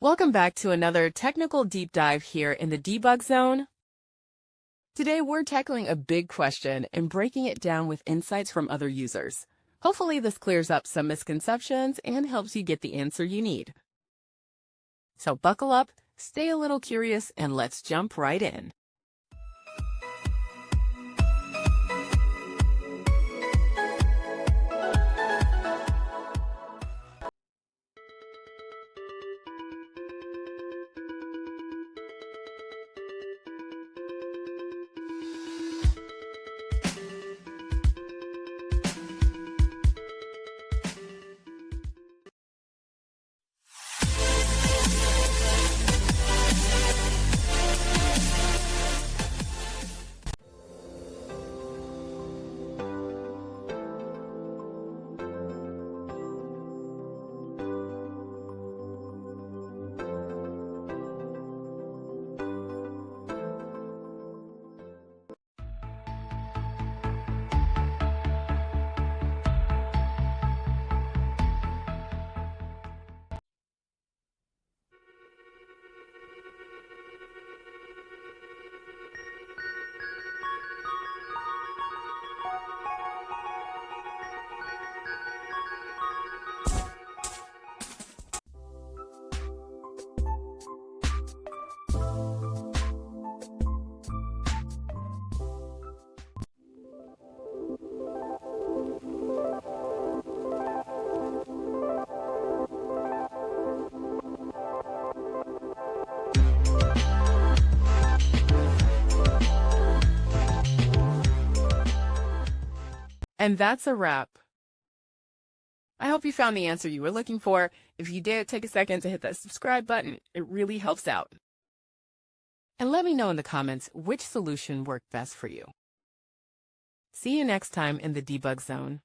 Welcome back to another technical deep dive here in the debug zone. Today we're tackling a big question and breaking it down with insights from other users. Hopefully this clears up some misconceptions and helps you get the answer you need. So buckle up, stay a little curious, and let's jump right in. And that's a wrap. I hope you found the answer you were looking for. If you did, take a second to hit that subscribe button. It really helps out. And let me know in the comments which solution worked best for you. See you next time in the debug zone.